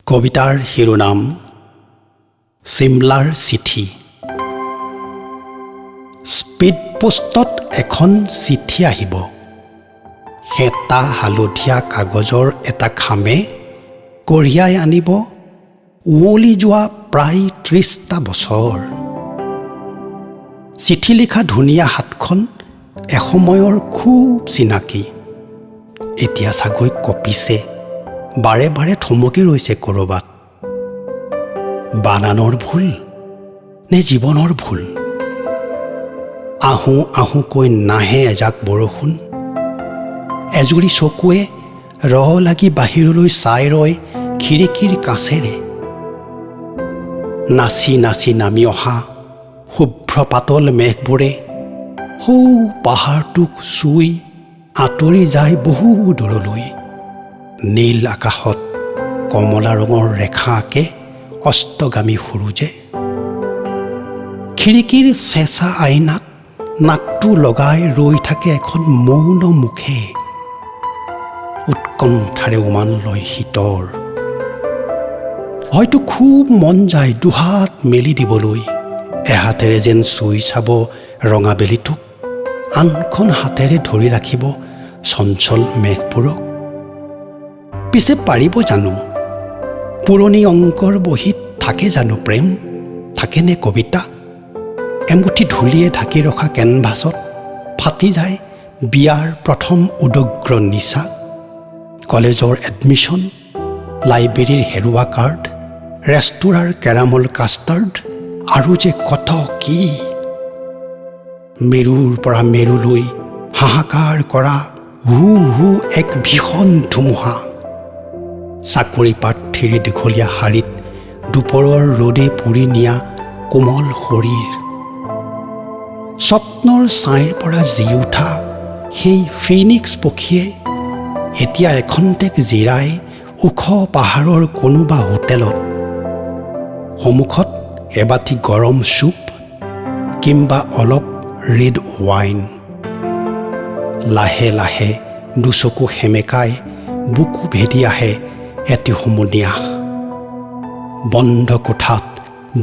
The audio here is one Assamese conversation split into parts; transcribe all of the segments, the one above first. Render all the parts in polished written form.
কবিতাৰ শিৰোনাম চিমলাৰ চিঠি। স্পীড পোষ্টত এখন চিঠি আহিব। সেতা হালধীয়া কাগজৰ এটা খামে কঢ়িয়াই আনিব উৱলি যোৱা প্ৰায় ৩০টা বছৰ। চিঠি লিখা ধুনীয়া হাতখন এসময়ৰ খুব চিনাকি। এতিয়া চাগৈ কঁপিছে, বাৰে বাৰে থমকি ৰৈছে ক'ৰবাত। বানানৰ ভুল নে জীৱনৰ ভুল? আহোঁ আহোঁকৈ নাহে এজাক বৰষুণ। এজুৰি চকুৱে লাগি বাহিৰলৈ চাই ৰয় খিৰিকীৰ কাষেৰে। নাচি নাচি নামি অহা শুভ্ৰ পাতল মেঘবোৰে সৌ পাহাৰটোক চুই আঁতৰি যায় বহু দূৰলৈ। নীল আকাশত কমলা ৰঙৰ ৰেখা আঁকে অস্তগামী সূৰুজে। খিৰিকীৰ চেঁচা আইনাত নাকটো লগাই ৰৈ থাকে এখন মৌন মুখে। উৎকণ্ঠাৰে উমান লয় শীতৰ। হয়তো খুব মন যায় দুহাত মেলি দিবলৈ। এহাতেৰে যেন চুই চাব ৰঙা বেলিটোক, আনখন হাতেৰে ধৰি ৰাখিব চঞ্চল মেঘবোৰক। পিছে পাৰিব জানো? পুৰণি অংকৰ বহীত থাকে জানো প্ৰেম? থাকেনে কবিতা? এমুঠি ধূলিয়ে ঢাকি ৰখা কেনভাছত ফাটি যায় বিয়াৰ প্ৰথম উদগ্ৰ নিচা। কলেজৰ এডমিশ্যন, লাইব্ৰেৰীৰ হেৰুৱা কাৰ্ড, ৰেস্তোৰাঁৰ কেৰামল কাষ্টাৰ্ড আৰু যে কত কি। মেৰুৰ পৰা মেৰুলৈ হাহাকাৰ কৰা হু হু এক ভীষণ ধুমুহা। চাকৰি প্ৰাৰ্থীৰ দীঘলীয়া শাৰীত দুপৰৰ ৰ'দে পুৰি নিয়া কোমল শৰীৰ। স্বপ্নৰ ছাইৰ পৰা জি উঠা সেই ফিনিক্স পক্ষীয়ে এতিয়া এখন্তেক জিৰাই ওখ পাহাৰৰ কোনোবা হোটেলত। সন্মুখত এবাটি গৰম চুপ কিম্বা অলপ ৰেড ৱাইন। লাহে লাহে দুচকু সেমেকাই বুকু ভেদি আহে এটি হুমুনিয়াহ। বন্ধ কোঠাত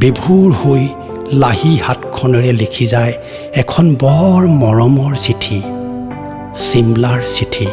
বিভোৰ হৈ লাহি হাতখনেৰে লিখি যায় এখন বৰ মৰমৰ চিঠি, চিমলাৰ চিঠি।